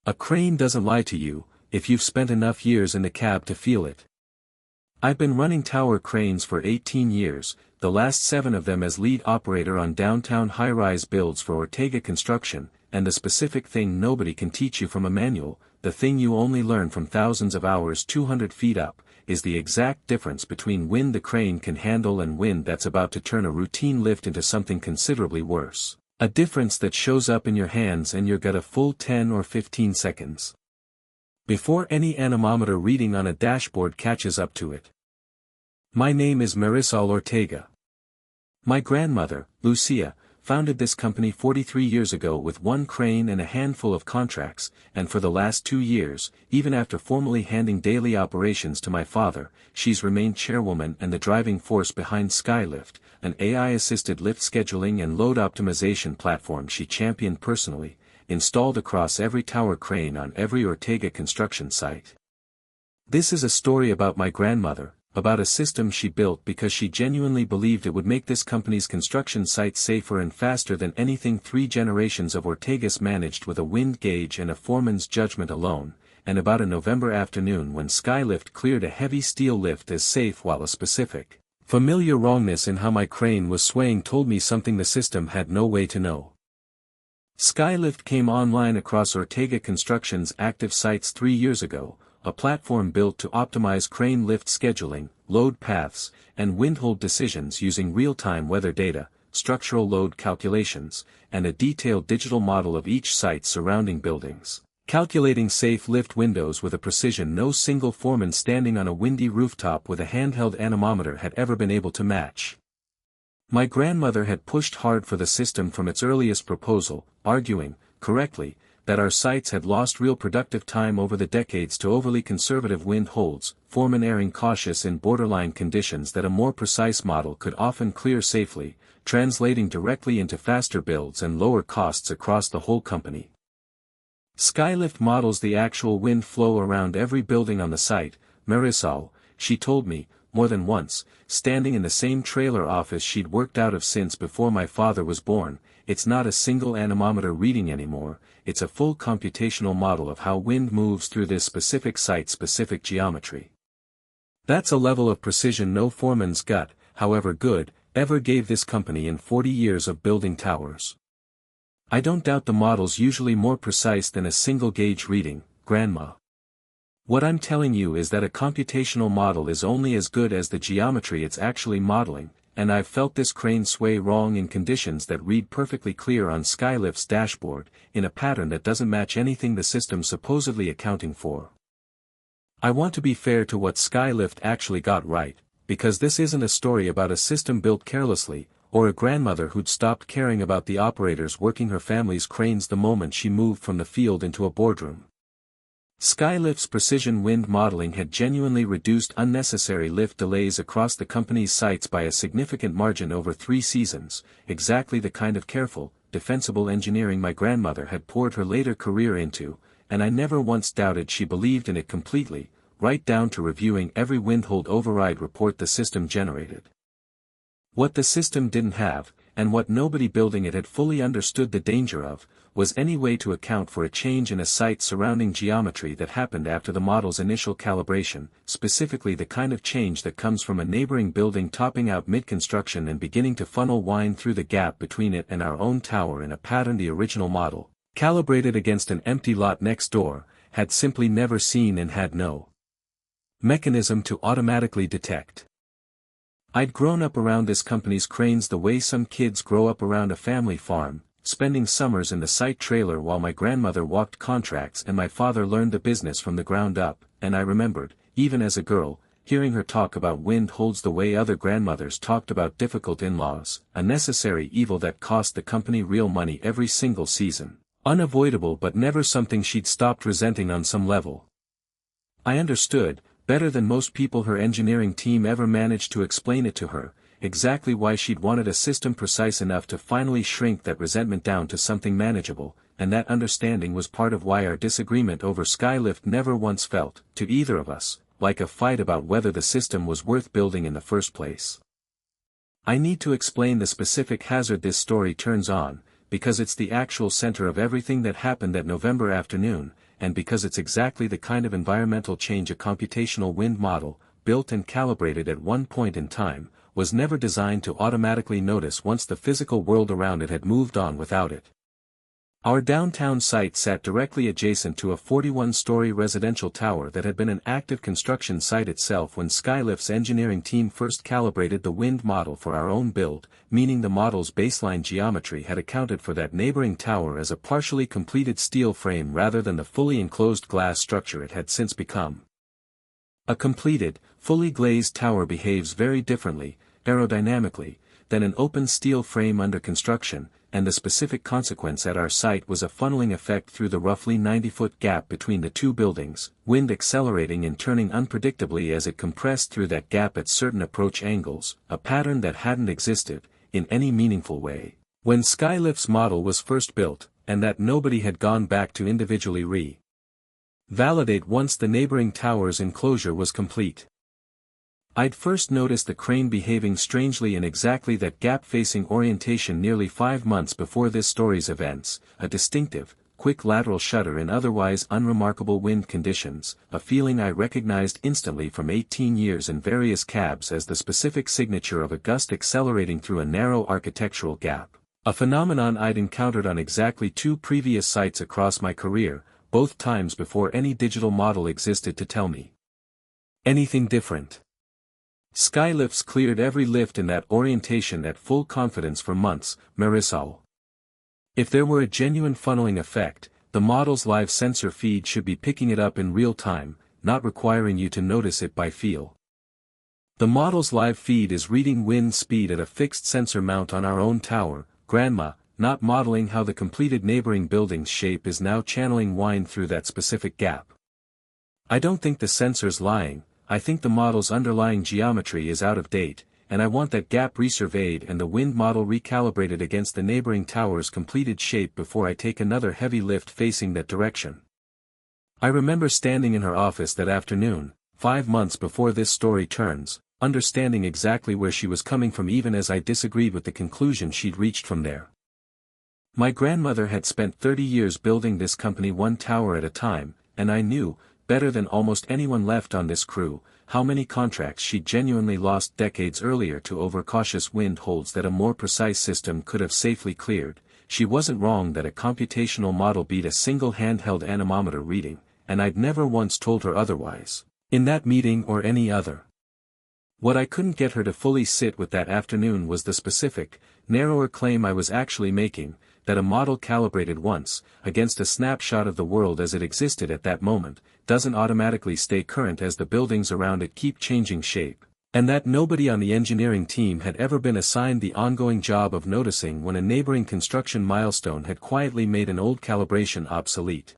A crane doesn't lie to you, if you've spent enough years in the cab to feel it. I've been running tower cranes for 18 years, the last 7 of them as lead operator on downtown high-rise builds for Ortega Construction, and the specific thing nobody can teach you from a manual, the thing you only learn from thousands of hours 200 feet up, is the exact difference between wind the crane can handle and wind that's about to turn a routine lift into something considerably worse. A difference that shows up in your hands and your gut a full 10 or 15 seconds. Before any anemometer reading on a dashboard catches up to it. My name is Marisol Ortega. My grandmother, Lucia, founded this company 43 years ago with 1 crane and a handful of contracts, and for the last 2 years, even after formally handing daily operations to my father, she's remained chairwoman and the driving force behind Skylift, an AI-assisted lift scheduling and load optimization platform she championed personally, installed across every tower crane on every Ortega construction site. This is a story about my grandmother, about a system she built because she genuinely believed it would make this company's construction sites safer and faster than anything 3 generations of Ortegas managed with a wind gauge and a foreman's judgment alone, and about a November afternoon when Skylift cleared a heavy steel lift as safe while a specific, familiar wrongness in how my crane was swaying told me something the system had no way to know. Skylift came online across Ortega Construction's active sites 3 years ago, a platform built to optimize crane lift scheduling, load paths, and wind hold decisions using real-time weather data, structural load calculations, and a detailed digital model of each site's surrounding buildings, calculating safe lift windows with a precision no single foreman standing on a windy rooftop with a handheld anemometer had ever been able to match. My grandmother had pushed hard for the system from its earliest proposal, arguing, correctly, that our sites had lost real productive time over the decades to overly conservative wind holds, foremen erring cautious in borderline conditions that a more precise model could often clear safely, translating directly into faster builds and lower costs across the whole company. Skylift models the actual wind flow around every building on the site. Marisol, she told me, more than once, standing in the same trailer office she'd worked out of since before my father was born, it's not a single anemometer reading anymore, it's a full computational model of how wind moves through this specific site-specific geometry. That's a level of precision no foreman's gut, however good, ever gave this company in 40 years of building towers. I don't doubt the model's usually more precise than a single gauge reading, Grandma. What I'm telling you is that a computational model is only as good as the geometry it's actually modeling, and I've felt this crane sway wrong in conditions that read perfectly clear on Skylift's dashboard, in a pattern that doesn't match anything the system's supposedly accounting for. I want to be fair to what Skylift actually got right, because this isn't a story about a system built carelessly, or a grandmother who'd stopped caring about the operators working her family's cranes the moment she moved from the field into a boardroom. Skylift's precision wind modeling had genuinely reduced unnecessary lift delays across the company's sites by a significant margin over 3 seasons, exactly the kind of careful, defensible engineering my grandmother had poured her later career into, and I never once doubted she believed in it completely, right down to reviewing every windhold override report the system generated. What the system didn't have, and what nobody building it had fully understood the danger of, was any way to account for a change in a site's surrounding geometry that happened after the model's initial calibration, specifically the kind of change that comes from a neighboring building topping out mid-construction and beginning to funnel wind through the gap between it and our own tower in a pattern the original model, calibrated against an empty lot next door, had simply never seen and had no mechanism to automatically detect. I'd grown up around this company's cranes the way some kids grow up around a family farm, spending summers in the site trailer while my grandmother walked contracts and my father learned the business from the ground up, and I remembered, even as a girl, hearing her talk about wind holds the way other grandmothers talked about difficult in-laws, a necessary evil that cost the company real money every single season, unavoidable but never something she'd stopped resenting on some level. I understood, better than most people her engineering team ever managed to explain it to her, exactly why she'd wanted a system precise enough to finally shrink that resentment down to something manageable, and that understanding was part of why our disagreement over Skylift never once felt, to either of us, like a fight about whether the system was worth building in the first place. I need to explain the specific hazard this story turns on, because it's the actual center of everything that happened that November afternoon, and because it's exactly the kind of environmental change a computational wind model, built and calibrated at one point in time, was never designed to automatically notice once the physical world around it had moved on without it. Our downtown site sat directly adjacent to a 41-story residential tower that had been an active construction site itself when Skylift's engineering team first calibrated the wind model for our own build, meaning the model's baseline geometry had accounted for that neighboring tower as a partially completed steel frame rather than the fully enclosed glass structure it had since become. A completed, fully glazed tower behaves very differently, aerodynamically, than an open steel frame under construction, and the specific consequence at our site was a funneling effect through the roughly 90-foot gap between the two buildings, wind accelerating and turning unpredictably as it compressed through that gap at certain approach angles, a pattern that hadn't existed, in any meaningful way, when Skylift's model was first built, and that nobody had gone back to individually validate once the neighboring tower's enclosure was complete. I'd first noticed the crane behaving strangely in exactly that gap-facing orientation nearly 5 months before this story's events, a distinctive, quick lateral shudder in otherwise unremarkable wind conditions, a feeling I recognized instantly from 18 years in various cabs as the specific signature of a gust accelerating through a narrow architectural gap, a phenomenon I'd encountered on exactly 2 previous sites across my career, both times before any digital model existed to tell me anything different. Skylifts cleared every lift in that orientation at full confidence for months, Marisol. If there were a genuine funneling effect, the model's live sensor feed should be picking it up in real time, not requiring you to notice it by feel. The model's live feed is reading wind speed at a fixed sensor mount on our own tower, Grandma, not modeling how the completed neighboring building's shape is now channeling wind through that specific gap. I don't think the sensor's lying. I think the model's underlying geometry is out of date, and I want that gap resurveyed and the wind model recalibrated against the neighboring tower's completed shape before I take another heavy lift facing that direction. I remember standing in her office that afternoon, 5 months before this story turns, understanding exactly where she was coming from even as I disagreed with the conclusion she'd reached from there. My grandmother had spent 30 years building this company one tower at a time, and I knew, better than almost anyone left on this crew, how many contracts she'd genuinely lost decades earlier to overcautious wind holds that a more precise system could have safely cleared. She wasn't wrong that a computational model beat a single handheld anemometer reading, and I'd never once told her otherwise, in that meeting or any other. What I couldn't get her to fully sit with that afternoon was the specific, narrower claim I was actually making, that a model calibrated once, against a snapshot of the world as it existed at that moment, doesn't automatically stay current as the buildings around it keep changing shape, and that nobody on the engineering team had ever been assigned the ongoing job of noticing when a neighboring construction milestone had quietly made an old calibration obsolete.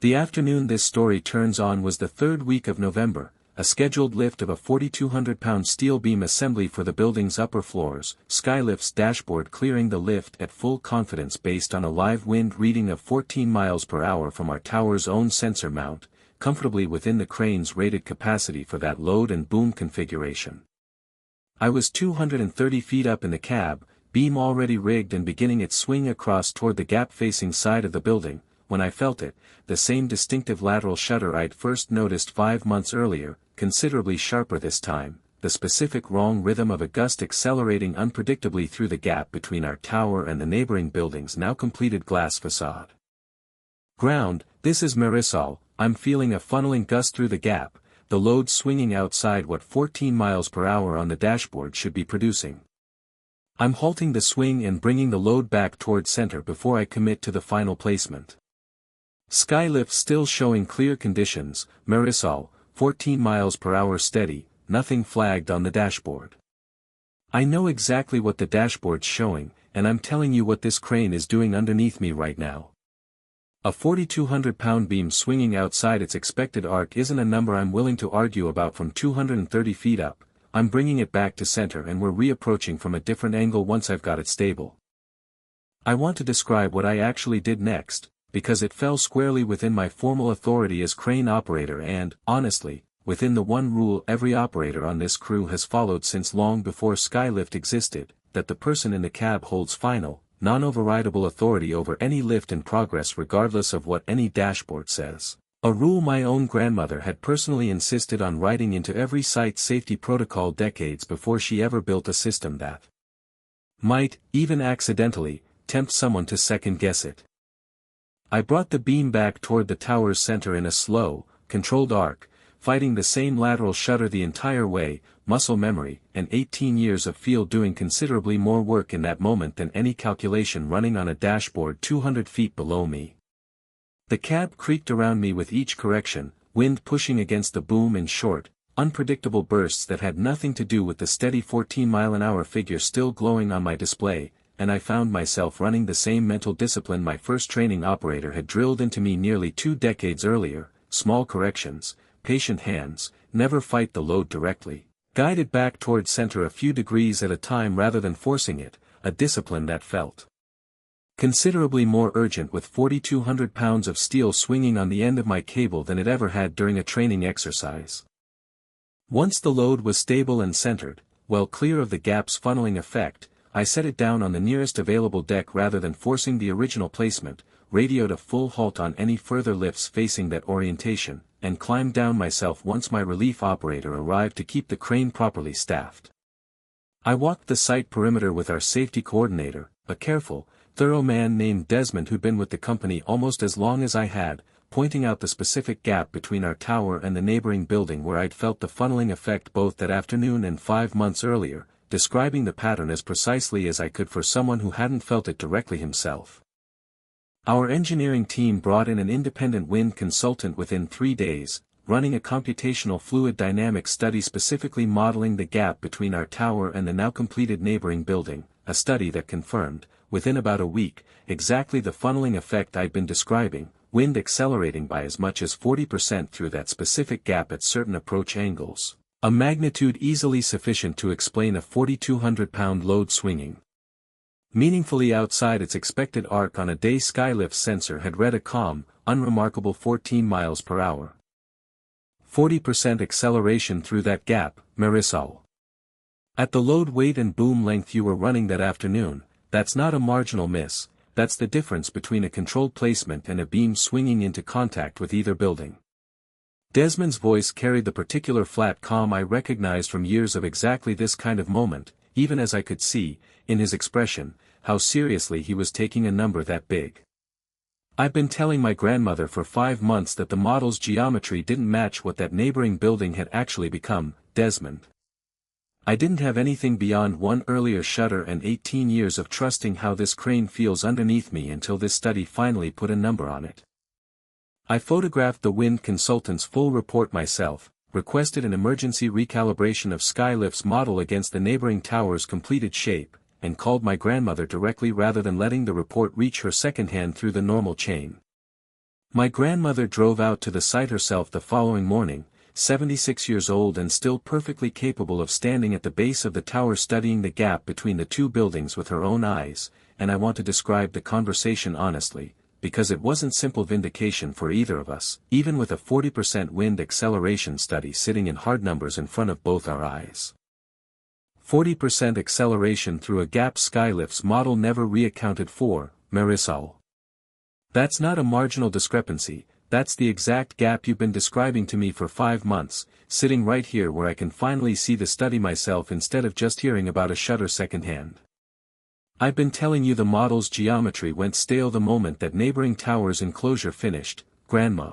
The afternoon this story turns on was the 3rd week of November, a scheduled lift of a 4,200-pound steel beam assembly for the building's upper floors, Skylift's dashboard clearing the lift at full confidence based on a live wind reading of 14 miles per hour from our tower's own sensor mount, comfortably within the crane's rated capacity for that load and boom configuration. I was 230 feet up in the cab, beam already rigged and beginning its swing across toward the gap-facing side of the building, when I felt it, the same distinctive lateral shudder I'd first noticed 5 months earlier, considerably sharper this time, the specific wrong rhythm of a gust accelerating unpredictably through the gap between our tower and the neighboring building's now completed glass facade. Ground, this is Marisol, I'm feeling a funneling gust through the gap, the load swinging outside what 14 miles per hour on the dashboard should be producing. I'm halting the swing and bringing the load back toward center before I commit to the final placement. Skylift still showing clear conditions, Marisol, 14 miles per hour steady, nothing flagged on the dashboard. I know exactly what the dashboard's showing, and I'm telling you what this crane is doing underneath me right now. A 4,200-pound beam swinging outside its expected arc isn't a number I'm willing to argue about from 230 feet up. I'm bringing it back to center and we're reapproaching from a different angle once I've got it stable. I want to describe what I actually did next, because it fell squarely within my formal authority as crane operator and, honestly, within the one rule every operator on this crew has followed since long before Skylift existed, that the person in the cab holds final, non-overridable authority over any lift in progress regardless of what any dashboard says. A rule my own grandmother had personally insisted on writing into every site safety protocol decades before she ever built a system that might, even accidentally, tempt someone to second-guess it. I brought the beam back toward the tower's center in a slow, controlled arc, fighting the same lateral shudder the entire way, muscle memory, and 18 years of field doing considerably more work in that moment than any calculation running on a dashboard 200 feet below me. The cab creaked around me with each correction, wind pushing against the boom in short, unpredictable bursts that had nothing to do with the steady 14-mile-an-hour figure still glowing on my display, and I found myself running the same mental discipline my first training operator had drilled into me nearly 2 decades earlier: small corrections, patient hands, never fight the load directly, guide it back toward center a few degrees at a time rather than forcing it, a discipline that felt considerably more urgent with 4,200 pounds of steel swinging on the end of my cable than it ever had during a training exercise. Once the load was stable and centered, well clear of the gap's funneling effect, I set it down on the nearest available deck rather than forcing the original placement, radioed a full halt on any further lifts facing that orientation, and climbed down myself once my relief operator arrived to keep the crane properly staffed. I walked the site perimeter with our safety coordinator, a careful, thorough man named Desmond who'd been with the company almost as long as I had, pointing out the specific gap between our tower and the neighboring building where I'd felt the funneling effect both that afternoon and 5 months earlier, describing the pattern as precisely as I could for someone who hadn't felt it directly himself. Our engineering team brought in an independent wind consultant within 3 days, running a computational fluid dynamics study specifically modeling the gap between our tower and the now completed neighboring building, a study that confirmed, within about a week, exactly the funneling effect I'd been describing, wind accelerating by as much as 40% through that specific gap at certain approach angles, a magnitude easily sufficient to explain a 4,200-pound load swinging meaningfully outside its expected arc on a day. Skylift's sensor had read a calm, unremarkable 14 miles per hour. 40% acceleration through that gap, Marisol. At the load weight and boom length you were running that afternoon, that's not a marginal miss, that's the difference between a controlled placement and a beam swinging into contact with either building. Desmond's voice carried the particular flat calm I recognized from years of exactly this kind of moment, even as I could see, in his expression, how seriously he was taking a number that big. I'd been telling my grandmother for 5 months that the model's geometry didn't match what that neighboring building had actually become, Desmond. I didn't have anything beyond one earlier shudder and 18 years of trusting how this crane feels underneath me until this study finally put a number on it. I photographed the wind consultant's full report myself, requested an emergency recalibration of Skylift's model against the neighboring tower's completed shape, and called my grandmother directly rather than letting the report reach her secondhand through the normal chain. My grandmother drove out to the site herself the following morning, 76 years old and still perfectly capable of standing at the base of the tower studying the gap between the two buildings with her own eyes, and I want to describe the conversation honestly, because it wasn't simple vindication for either of us, even with a 40% wind acceleration study sitting in hard numbers in front of both our eyes. 40% acceleration through a gap. Skylift's model never reaccounted for, Marisol. That's not a marginal discrepancy, that's the exact gap you've been describing to me for 5 months, sitting right here where I can finally see the study myself instead of just hearing about a shudder secondhand. I've been telling you the model's geometry went stale the moment that neighboring tower's enclosure finished, Grandma.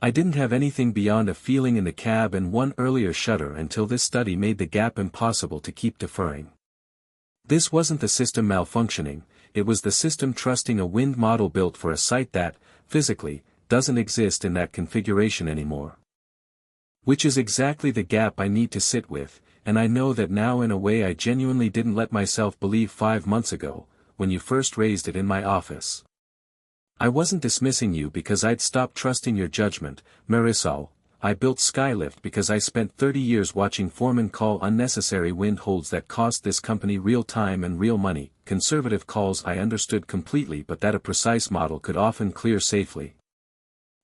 I didn't have anything beyond a feeling in the cab and one earlier shudder until this study made the gap impossible to keep deferring. This wasn't the system malfunctioning, it was the system trusting a wind model built for a site that, physically, doesn't exist in that configuration anymore. Which is exactly the gap I need to sit with, and I know that now in a way I genuinely didn't let myself believe 5 months ago, when you first raised it in my office. I wasn't dismissing you because I'd stopped trusting your judgment, Marisol. I built Skylift because I spent 30 years watching foremen call unnecessary wind holds that cost this company real time and real money, conservative calls I understood completely but that a precise model could often clear safely.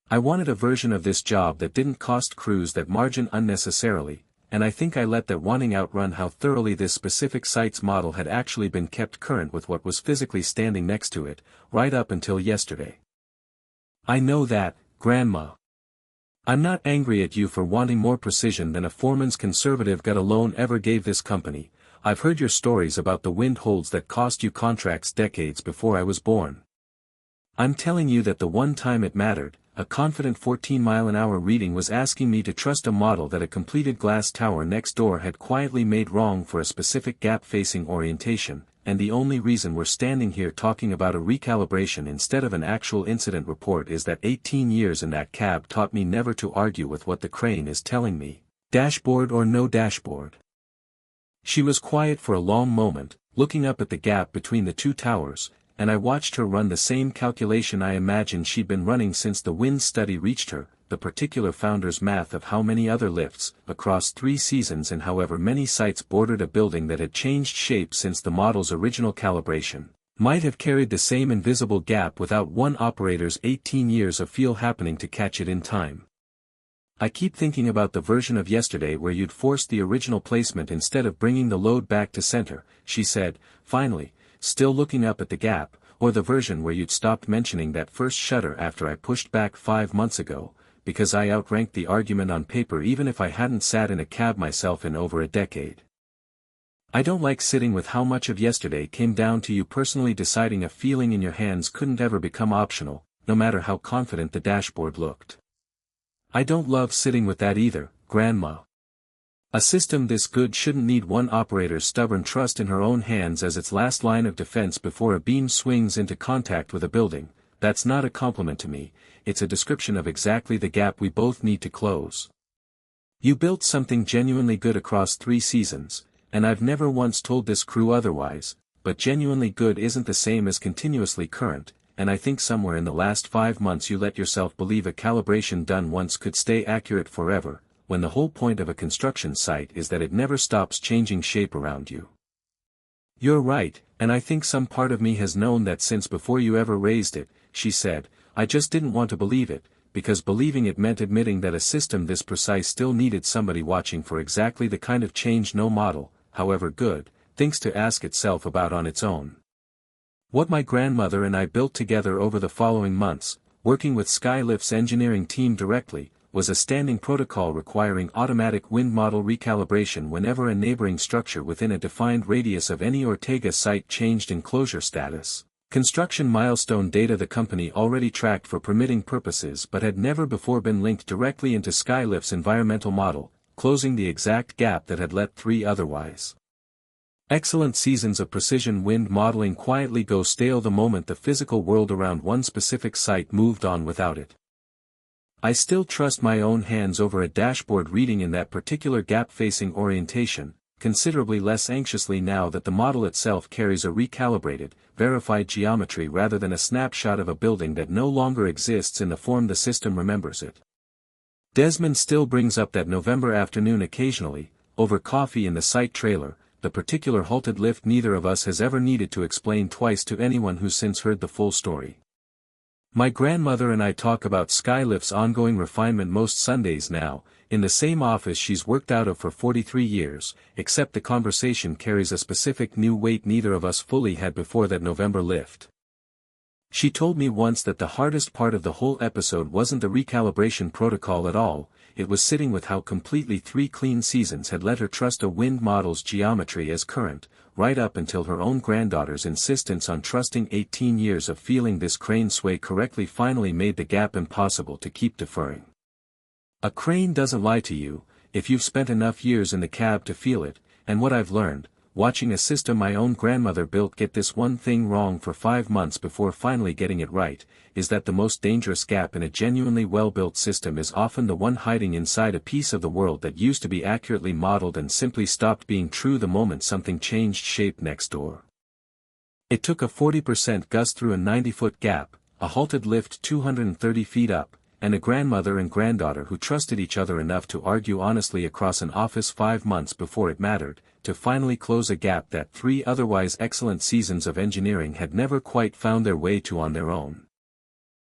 I wanted a version of this job that didn't cost crews that margin unnecessarily, and I think I let that wanting outrun how thoroughly this specific site's model had actually been kept current with what was physically standing next to it, right up until yesterday. I know that, Grandma. I'm not angry at you for wanting more precision than a foreman's conservative gut alone ever gave this company. I've heard your stories about the wind holds that cost you contracts decades before I was born. I'm telling you that the one time it mattered, a confident 14-mile-an-hour reading was asking me to trust a model that a completed glass tower next door had quietly made wrong for a specific gap-facing orientation, and the only reason we're standing here talking about a recalibration instead of an actual incident report is that 18 years in that cab taught me never to argue with what the crane is telling me, dashboard or no dashboard. She was quiet for a long moment, looking up at the gap between the two towers, and I watched her run the same calculation I imagined she'd been running since the wind study reached her, the particular founder's math of how many other lifts, across 3 seasons and however many sites bordered a building that had changed shape since the model's original calibration, might have carried the same invisible gap without one operator's 18 years of feel happening to catch it in time. I keep thinking about the version of yesterday where you'd forced the original placement instead of bringing the load back to center, she said, finally, still looking up at the gap, or the version where you'd stopped mentioning that first shutter after I pushed back 5 months ago, because I outranked the argument on paper even if I hadn't sat in a cab myself in over a decade. I don't like sitting with how much of yesterday came down to you personally deciding a feeling in your hands couldn't ever become optional, no matter how confident the dashboard looked. I don't love sitting with that either, Grandma. A system this good shouldn't need one operator's stubborn trust in her own hands as its last line of defense before a beam swings into contact with a building. That's not a compliment to me, it's a description of exactly the gap we both need to close. You built something genuinely good across 3 seasons, and I've never once told this crew otherwise, but genuinely good isn't the same as continuously current, and I think somewhere in the last 5 months you let yourself believe a calibration done once could stay accurate forever, when the whole point of a construction site is that it never stops changing shape around you. You're right, and I think some part of me has known that since before you ever raised it, she said. I just didn't want to believe it, because believing it meant admitting that a system this precise still needed somebody watching for exactly the kind of change no model, however good, thinks to ask itself about on its own. What my grandmother and I built together over the following months, working with Skylift's engineering team directly, was a standing protocol requiring automatic wind model recalibration whenever a neighboring structure within a defined radius of any Ortega site changed enclosure status. Construction milestone data the company already tracked for permitting purposes but had never before been linked directly into Skylift's environmental model, closing the exact gap that had let 3 otherwise excellent seasons of precision wind modeling quietly go stale the moment the physical world around one specific site moved on without it. I still trust my own hands over a dashboard reading in that particular gap-facing orientation, considerably less anxiously now that the model itself carries a recalibrated, verified geometry rather than a snapshot of a building that no longer exists in the form the system remembers it. Desmond still brings up that November afternoon occasionally, over coffee in the site trailer, the particular halted lift neither of us has ever needed to explain twice to anyone who's since heard the full story. My grandmother and I talk about Skylift's ongoing refinement most Sundays now, in the same office she's worked out of for 43 years, except the conversation carries a specific new weight neither of us fully had before that November lift. She told me once that the hardest part of the whole episode wasn't the recalibration protocol at all, it was sitting with how completely 3 clean seasons had let her trust a wind model's geometry as current, right up until her own granddaughter's insistence on trusting 18 years of feeling this crane sway correctly finally made the gap impossible to keep deferring. A crane doesn't lie to you, if you've spent enough years in the cab to feel it, and what I've learned, watching a system my own grandmother built get this one thing wrong for 5 months before finally getting it right, is that the most dangerous gap in a genuinely well-built system is often the one hiding inside a piece of the world that used to be accurately modeled and simply stopped being true the moment something changed shape next door. It took a 40% gust through a 90-foot gap, a halted lift 230 feet up, and a grandmother and granddaughter who trusted each other enough to argue honestly across an office 5 months before it mattered, to finally close a gap that 3 otherwise excellent seasons of engineering had never quite found their way to on their own.